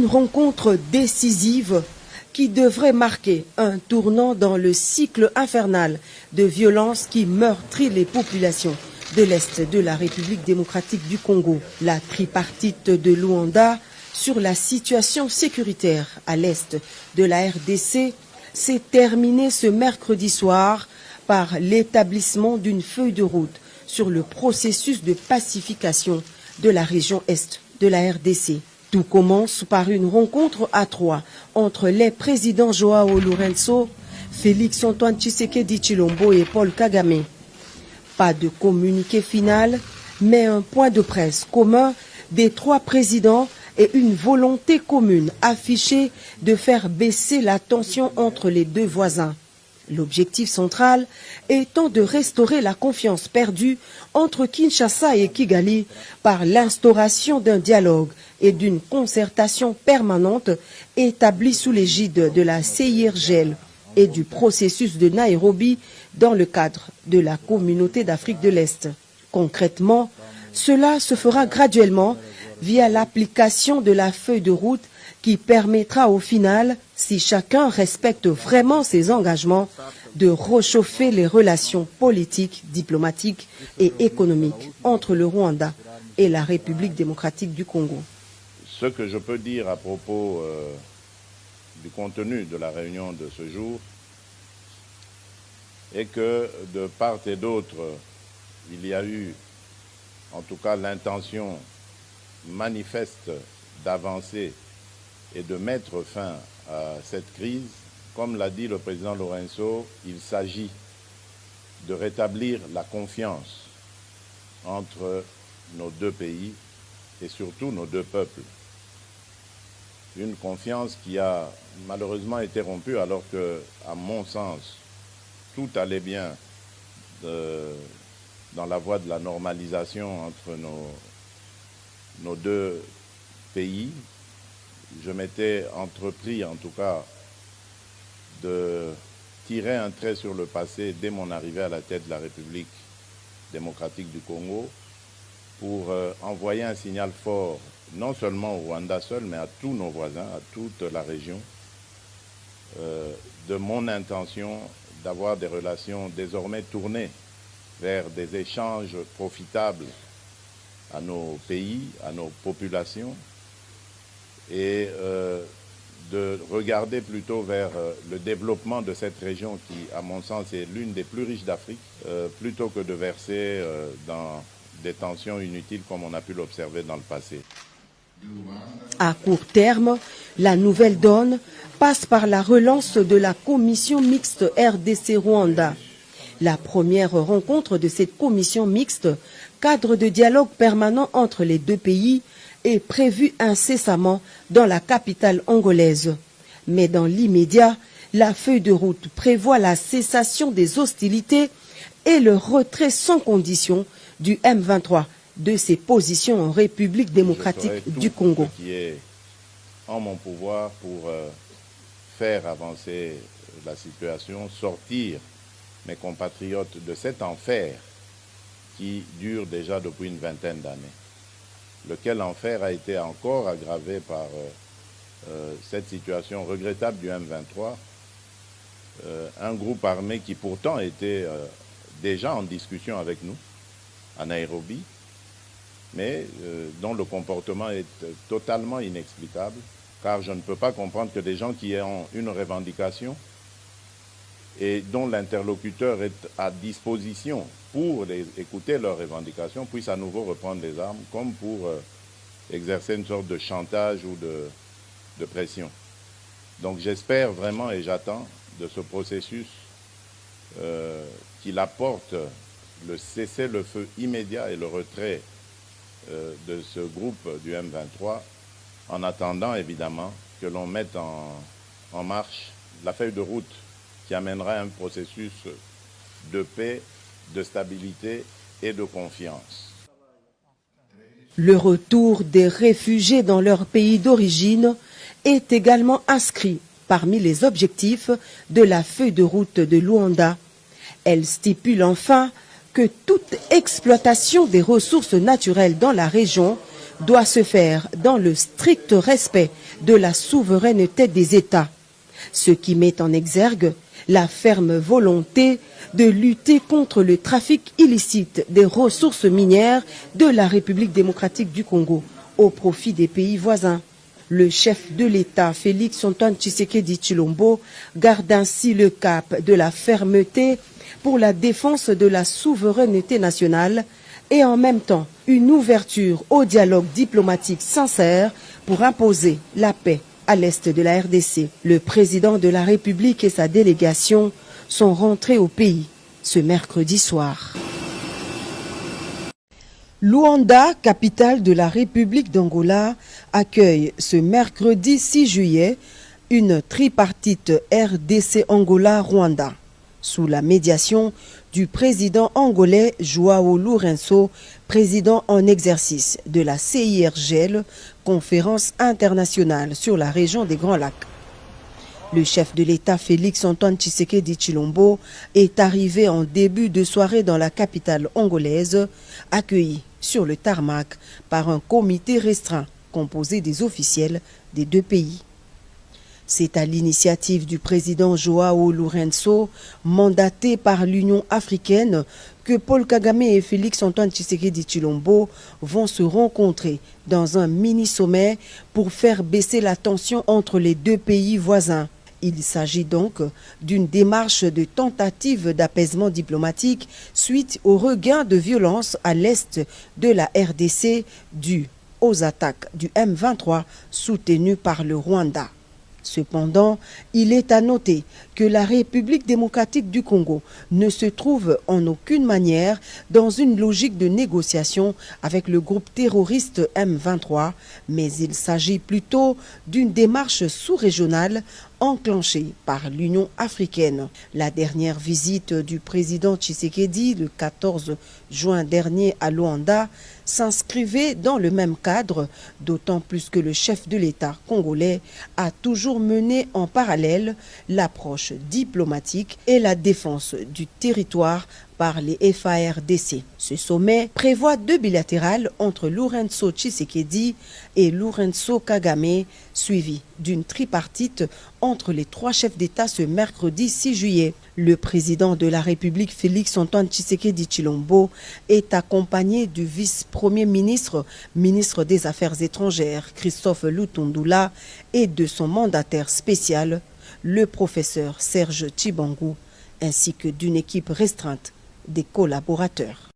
Une rencontre décisive qui devrait marquer un tournant dans le cycle infernal de violence qui meurtrit les populations de l'Est de la République démocratique du Congo. La tripartite de Luanda sur la situation sécuritaire à l'Est de la RDC s'est terminée ce mercredi soir par l'établissement d'une feuille de route sur le processus de pacification de la région Est de la RDC. Tout commence par une rencontre à trois entre les présidents Joao Lourenço, Félix Antoine Tshisekedi Tshilombo et Paul Kagame. Pas de communiqué final, mais un point de presse commun des trois présidents et une volonté commune affichée de faire baisser la tension entre les deux voisins. L'objectif central étant de restaurer la confiance perdue entre Kinshasa et Kigali par l'instauration d'un dialogue et d'une concertation permanente établie sous l'égide de la CIRGL et du processus de Nairobi dans le cadre de la communauté d'Afrique de l'Est. Concrètement, cela se fera graduellement via l'application de la feuille de route qui permettra au final, si chacun respecte vraiment ses engagements, de réchauffer les relations politiques, diplomatiques et économiques entre le Rwanda et la République démocratique du Congo. Ce que je peux dire à propos du contenu de la réunion de ce jour est que de part et d'autre, il y a eu en tout cas l'intention manifeste d'avancer et de mettre fin à cette crise. Comme l'a dit le président Lourenço, il s'agit de rétablir la confiance entre nos deux pays et surtout nos deux peuples. Une confiance qui a malheureusement été rompue alors que, à mon sens, tout allait bien dans la voie de la normalisation entre nos deux pays. Je m'étais entrepris, en tout cas, de tirer un trait sur le passé dès mon arrivée à la tête de la République démocratique du Congo pour envoyer un signal fort, non seulement au Rwanda seul, mais à tous nos voisins, à toute la région, de mon intention d'avoir des relations désormais tournées vers des échanges profitables à nos pays, à nos populations, et de regarder plutôt vers le développement de cette région qui, à mon sens, est l'une des plus riches d'Afrique, plutôt que de verser dans des tensions inutiles comme on a pu l'observer dans le passé. À court terme, la nouvelle donne passe par la relance de la commission mixte RDC-Rwanda. La première rencontre de cette commission mixte, cadre de dialogue permanent entre les deux pays, est prévue incessamment dans la capitale angolaise. Mais dans l'immédiat, la feuille de route prévoit la cessation des hostilités et le retrait sans condition du M23 de ses positions en République démocratique du Congo. Ce qui est en mon pouvoir pour faire avancer la situation, sortir mes compatriotes de cet enfer qui dure déjà depuis une vingtaine d'années, lequel enfer a été encore aggravé par cette situation regrettable du M23, un groupe armé qui pourtant était déjà en discussion avec nous à Nairobi, mais dont le comportement est totalement inexplicable, car je ne peux pas comprendre que des gens qui ont une revendication et dont l'interlocuteur est à disposition pour écouter leurs revendications puissent à nouveau reprendre les armes, comme pour exercer une sorte de chantage ou de pression. Donc j'espère vraiment et j'attends de ce processus qu'il apporte le cessez-le-feu immédiat et le retrait de ce groupe du M23, en attendant évidemment que l'on mette en marche la feuille de route qui amènera un processus de paix, de stabilité et de confiance. Le retour des réfugiés dans leur pays d'origine est également inscrit parmi les objectifs de la feuille de route de Luanda. Elle stipule enfin que toute exploitation des ressources naturelles dans la région doit se faire dans le strict respect de la souveraineté des États, ce qui met en exergue la ferme volonté de lutter contre le trafic illicite des ressources minières de la République démocratique du Congo au profit des pays voisins. Le chef de l'État, Félix Antoine Tshisekedi Tshilombo, garde ainsi le cap de la fermeté pour la défense de la souveraineté nationale et en même temps une ouverture au dialogue diplomatique sincère pour imposer la paix à l'est de la RDC. Le président de la République et sa délégation sont rentrés au pays ce mercredi soir. Luanda, capitale de la République d'Angola, accueille ce mercredi 6 juillet une tripartite RDC-Angola-Rwanda sous la médiation du président angolais João Lourenço, président en exercice de la CIRGL, conférence internationale sur la région des Grands Lacs. Le chef de l'État Félix Antoine Tshisekedi Tshilombo est arrivé en début de soirée dans la capitale angolaise, accueilli sur le tarmac par un comité restreint composé des officiels des deux pays. C'est à l'initiative du président João Lourenço, mandaté par l'Union africaine, que Paul Kagame et Félix Antoine Tshisekedi Tshilombo vont se rencontrer dans un mini-sommet pour faire baisser la tension entre les deux pays voisins. Il s'agit donc d'une démarche de tentative d'apaisement diplomatique suite au regain de violence à l'est de la RDC dû aux attaques du M23 soutenues par le Rwanda. Cependant, il est à noter que la République démocratique du Congo ne se trouve en aucune manière dans une logique de négociation avec le groupe terroriste M23, mais il s'agit plutôt d'une démarche sous-régionale enclenchée par l'Union africaine. La dernière visite du président Tshisekedi le 14 juin dernier à Luanda s'inscrivait dans le même cadre, d'autant plus que le chef de l'État congolais a toujours mené en parallèle l'approche diplomatique et la défense du territoire par les FARDC. Ce sommet prévoit deux bilatérales entre Lourenço Tshisekedi et Lourenço Kagame, suivi d'une tripartite entre les trois chefs d'État ce mercredi 6 juillet. Le président de la République Félix Antoine Tshisekedi Tshilombo est accompagné du vice-premier ministre, ministre des Affaires étrangères Christophe Lutundula et de son mandataire spécial, le professeur Serge Tshibangou, ainsi que d'une équipe restreinte des collaborateurs.